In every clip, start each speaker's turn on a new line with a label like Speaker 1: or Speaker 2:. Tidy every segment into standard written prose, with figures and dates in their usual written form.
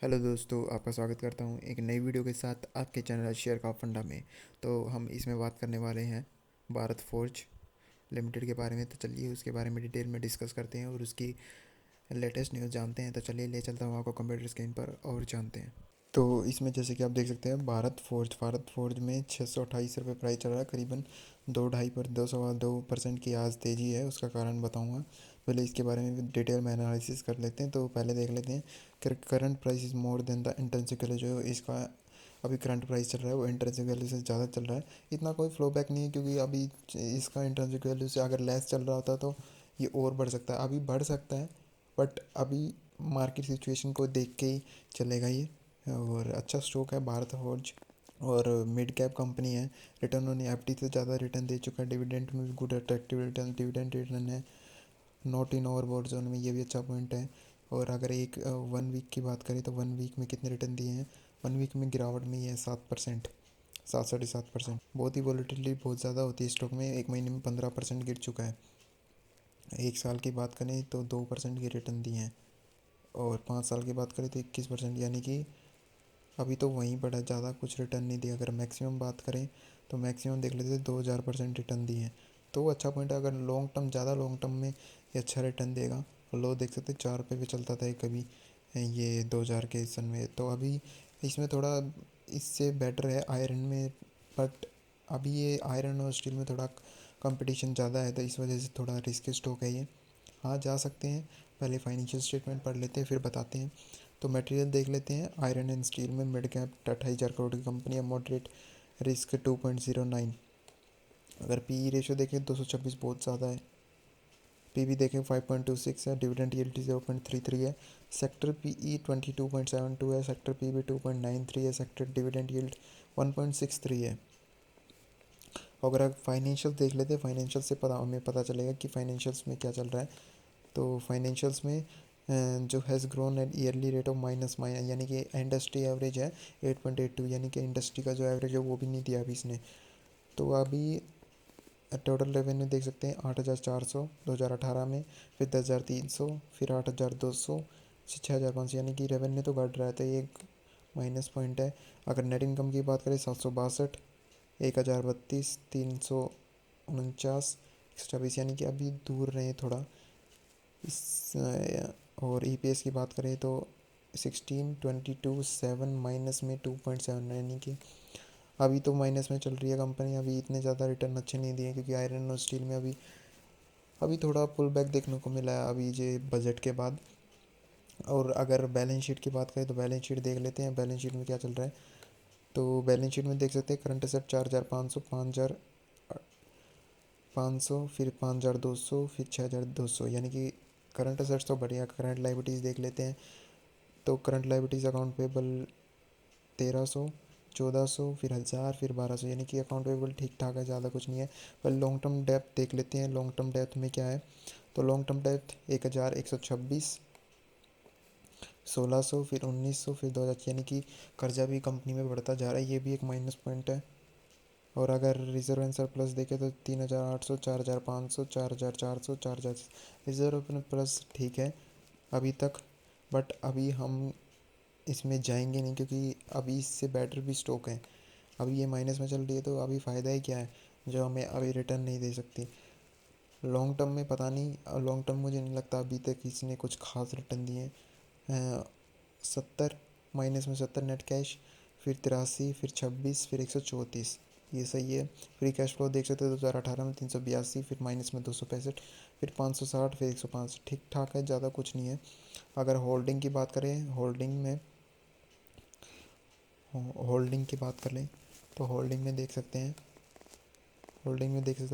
Speaker 1: Hello दोस्तों, आपका स्वागत करता हूँ एक नई वीडियो के साथ आपके चैनल शेयर का फंडा में। तो हम इसमें बात करने वाले हैं भारत फोर्ज लिमिटेड के बारे में। तो चलिए उसके बारे में डिटेल में डिस्कस करते हैं और उसकी लेटेस्ट न्यूज़ जानते हैं। तो चलिए ले चलता हूँ आपको कंप्यूटर स्क्रीन पर और जानते हैं। तो इसमें जैसे कि आप देख सकते हैं भारत फोर्ज में 628 रुपये प्राइस चल रहा है। करीबन 2.5% की आज तेज़ी है। उसका कारण बताऊंगा। पहले इसके बारे में डिटेल में एनालिसिस कर लेते हैं। तो पहले देख लेते हैं current price is more than the intrinsic value. जो इसका अभी करंट प्राइस चल रहा है वो इंट्रिंसिक वैल्यू से ज़्यादा चल रहा है। इतना कोई फ्लो बैक नहीं है, क्योंकि अभी इसका इंट्रिंसिक वैल्यू से अगर लेस चल रहा होता तो ये और बढ़ सकता है। अभी बढ़ सकता है, बट अभी मार्केट सिचुएशन को देख के ही चलेगा ये। और अच्छा स्टॉक है भारत फोर्ज, और मिड कैप कंपनी है। रिटर्न ऑन एफडी से ज़्यादा रिटर्न दे चुका है। डिविडेंड में भी good attractive return dividend return है। नॉट इन ओवरबोर्ड जोन में, ये भी अच्छा पॉइंट है। और अगर एक 1 वीक की बात करें तो 1 वीक में कितने रिटर्न दिए हैं। 1 वीक में गिरावट में ही है 7%, 7.5%। बहुत ही वॉलीटिलिटी बहुत ज़्यादा होती है स्टॉक में। एक महीने में 15% गिर चुका है। एक साल की बात करें तो 2% के रिटर्न दिए हैं, और 5 साल की बात करें तो 21%। यानी कि अभी तो वहीं पर है, ज़्यादा कुछ रिटर्न नहीं दिया। अगर मैक्सिमम बात करें तो मैक्सिमम देख लेते 2,000% रिटर्न दिए हैं। तो वो अच्छा पॉइंट है। अगर लॉन्ग टर्म, ज़्यादा लॉन्ग टर्म में ये अच्छा रिटर्न देगा। और लो देख सकते 4 रुपये भी चलता था कभी ये 2000 के सन में। तो अभी इसमें थोड़ा इससे बेटर है आयरन में, बट अभी ये आयरन और स्टील में थोड़ा कंपटीशन ज़्यादा है, तो इस वजह से थोड़ा रिस्क स्टॉक है ये। हाँ, जा सकते हैं। पहले फाइनेंशियल स्टेटमेंट पढ़ लेते हैं फिर बताते हैं। तो मटेरियल देख लेते हैं। आयरन एंड स्टील में मिड कैप 28,000 करोड़ की कंपनी है। Moderate risk 2.09। अगर पी ई रेशो देखें 226 बहुत ज़्यादा है। पी बी देखें 5.26 है। डिविडेंड यील्ड 0.33 है। सेक्टर पी ई 22.72 है। सेक्टर पी बी 2.93 है। सेक्टर डिविडेंड यील्ड 1.63 है। अगर आप फाइनेंशियल देख लेते हैं, फाइनेंशियल से हमें पता चलेगा कि फाइनेंशियल्स में क्या चल रहा है। तो फाइनेंशियल्स में जो has grown at yearly rate of minus, यानी कि इंडस्ट्री एवरेज है 8.82। यानी कि इंडस्ट्री का जो एवरेज है वो भी नहीं दिया अभी इसने। तो अभी टोटल रेवेन्यू देख सकते हैं 8,400 2018 में, फिर 10,300, फिर 8,200 से 6,500। यानी कि रेवेन्यू तो बढ़ रहा है, तो ये एक माइनस पॉइंट है। अगर नेट इनकम की बात करें 762, 1,032, 349, 124। यानी कि अभी दूर रहे थोड़ा इस। और ईपीएस की बात करें तो 16, 22, 7 माइनस में 2.7। यानी कि अभी तो माइनस में चल रही है कंपनी। अभी इतने ज़्यादा रिटर्न अच्छे नहीं दिए, क्योंकि आयरन और स्टील में अभी अभी थोड़ा पुल बैक देखने को मिला है अभी ये बजट के बाद। और अगर बैलेंस शीट की बात करें तो बैलेंस शीट देख लेते हैं। बैलेंस शीट में क्या चल रहा है। तो बैलेंस शीट में देख सकते हैं करंट एसेट 4,500, 5,500, फिर 5,200, फिर 6,200। यानी कि करंट एसेट्स तो बढ़िया। करंट लाइबिलिटीज़ देख लेते हैं। तो करंट लाइबिलिटीज़ अकाउंट पेबल 1,300, 1,400, फिर 1,000, फिर 1,200। यानी कि अकाउंट पेबल ठीक ठाक है, ज़्यादा कुछ नहीं है। पर लॉन्ग टर्म डेप्थ देख लेते हैं। लॉन्ग टर्म डेप्थ में क्या है। तो लॉन्ग टर्म डेप्थ 1,126, 1,600, फिर 1,900, फिर 2,000। यानी कि कर्जा भी कंपनी में बढ़ता जा रहा है, ये भी एक माइनस पॉइंट है। और अगर रिजर्व एंड सरप्लस देखें तो 3,800, 4,500, 4,400, 4,000। रिजर्व प्लस ठीक है अभी तक, बट अभी हम इसमें जाएंगे नहीं, क्योंकि अभी इससे बेटर भी स्टॉक है। अभी ये माइनस में चल रही है, तो अभी फ़ायदा ही क्या है जो हमें अभी रिटर्न नहीं दे सकती। लॉन्ग टर्म में पता नहीं, लॉन्ग टर्म मुझे नहीं लगता अभी तक किसी ने कुछ खास रिटर्न दिए हैं। 70, माइनस में 70 नेट कैश, फिर 83, फिर 26, फिर 134। ये सही है। फ्री कैश फ्लो देख सकते हो 2018 में 382, फिर माइनस में 265, फिर 560, फिर 105। ठीक ठाक है, ज़्यादा कुछ नहीं है। अगर होल्डिंग की बात करें, होल्डिंग की बात कर लें तो होल्डिंग में देख सकते हैं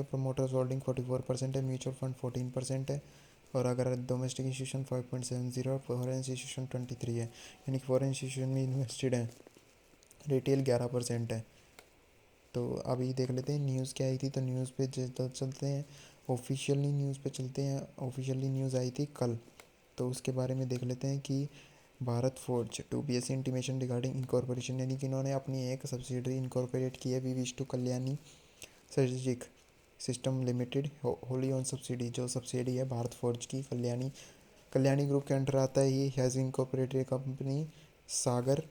Speaker 1: प्रमोटर्स होल्डिंग 44% है। म्यूचुअल फंड 14% है। और अगर डोमेस्टिक इंस्टीट्यूशन 5.70 और फॉरेन इंस्टीट्यूशन 23 है। यानी कि फॉरेन इंस्टीट्यूशन में इन्वेस्टेड है। रिटेल 11% है। तो अभी देख लेते हैं न्यूज़ क्या आई थी। तो न्यूज़ पे चलते हैं। ऑफिशियली न्यूज़ पे चलते हैं। ऑफिशियली न्यूज़ आई थी कल, तो उसके बारे में देख लेते हैं कि Bharat Forge to B S intimation regarding incorporation, यानी कि इन्होंने अपनी एक सब्सिडरी इनकॉर्पोरेट की है। We wish to Kalyani strategic system Limited, wholly on subsidy. जो सब्सिडी है भारत फोर्ज की कल्याणी कल्याणी ग्रुप के अंडर आता है। ये has incorporated company Sagar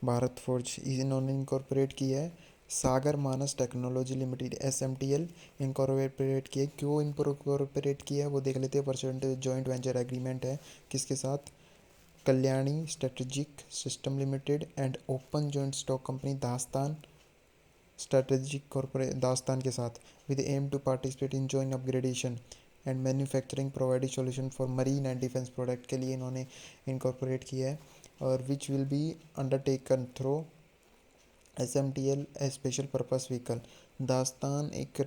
Speaker 1: Bharat Forge इन्होंने इनकॉर्पोरेट किया है। Sagar Manas technology limited SMTL incorporate किया है। क्यों इनकॉर्पोरेट किया है वो देख लेते हैं। परसेंटेज जॉइंट वेंचर एग्रीमेंट है किसके साथ? Kalyani strategic system limited and open joint stock company Dastan strategic corporate Dastan के साथ with aim to participate in joint upgradation and manufacturing provided solution for marine and defence product के लिए इन्होंने incorporate किया है। और which will be undertaken through SMTL a special purpose vehicle. Dastan एक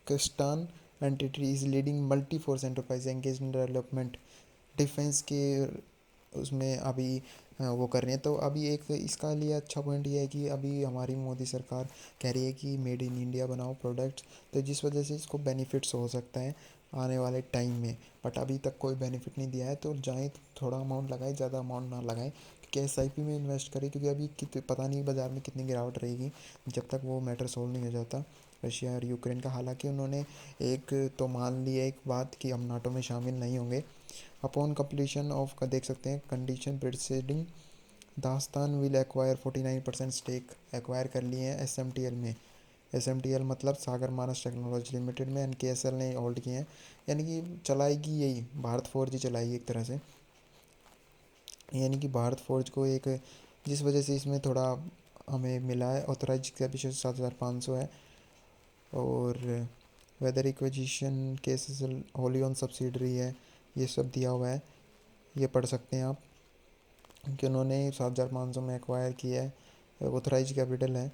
Speaker 1: किस्तान entity is leading multi force enterprise engage in development defence के उसमें अभी वो कर रहे हैं। तो अभी एक इसका लिए अच्छा पॉइंट ये है कि अभी हमारी मोदी सरकार कह रही है कि मेड इन इंडिया बनाओ प्रोडक्ट्स, तो जिस वजह से इसको बेनिफिट्स हो सकता है आने वाले टाइम में। बट अभी तक कोई बेनिफिट नहीं दिया है, तो जाए तो थोड़ा अमाउंट लगाए, ज़्यादा अमाउंट ना लगाए, क्योंकि SIP में इन्वेस्ट करें, क्योंकि अभी पता नहीं बाज़ार में कितनी गिरावट रहेगी जब तक वो मैटर सोल्व नहीं हो जाता रशिया और यूक्रेन का। हालांकि उन्होंने एक तो मान लिया एक बात कि हम नाटो में शामिल नहीं होंगे। अपॉन कंप्लीशन ऑफ का देख सकते हैं कंडीशन प्रिसीडिंग दास्तान विल एक्वायर 49% स्टेक एक्वायर कर लिए हैं SMTL में। SMTL मतलब सागर मानस टेक्नोलॉजी लिमिटेड में NKSL ने होल्ड किए हैं। यानी कि चलाएगी यही भारत फोर्ज ही चलाएगी एक तरह से। यानी कि भारत फोर्ज को एक जिस वजह से इसमें थोड़ा हमें मिला है ऑथराइज कैपिटल 7,500 है। और whether acquisition cases wholly on subsidiary है, ये सब दिया हुआ है, ये पढ़ सकते हैं आप कि उन्होंने 7,500 में एक्वायर किया है, ऑथराइज कैपिटल है।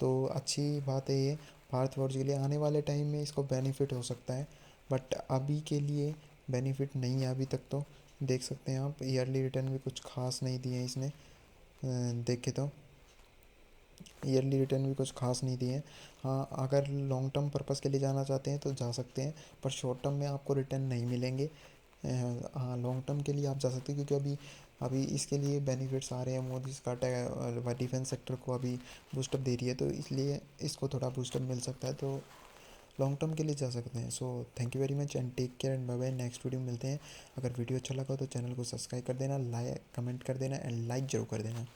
Speaker 1: तो अच्छी बात है ये भारत वर्ष के लिए। आने वाले टाइम में इसको बेनिफिट हो सकता है, बट अभी के लिए बेनिफिट नहीं है अभी तक। तो देख सकते हैं आप ईयरली रिटर्न भी कुछ खास नहीं दिए हैं इसने, देखे तो ईयरली रिटर्न भी कुछ खास नहीं दिए हैं। हाँ, अगर लॉन्ग टर्म पर्पज़ के लिए जाना चाहते हैं तो जा सकते हैं, पर शॉर्ट टर्म में आपको रिटर्न नहीं मिलेंगे। हाँ, लॉन्ग टर्म के लिए आप जा सकते हैं, क्योंकि अभी अभी इसके लिए बेनिफिट्स आ रहे हैं। मोदी सरकार डिफेंस सेक्टर को अभी बूस्टअप दे रही है, तो इसलिए इसको थोड़ा बूस्टअप मिल सकता है, तो लॉन्ग टर्म के लिए जा सकते हैं। So thank you very much and take care and bye bye. Next video मिलते हैं। अगर वीडियो अच्छा लगा तो चैनल को सब्सक्राइब कर देना, लाइक कमेंट कर देना एंड लाइक जरूर कर देना।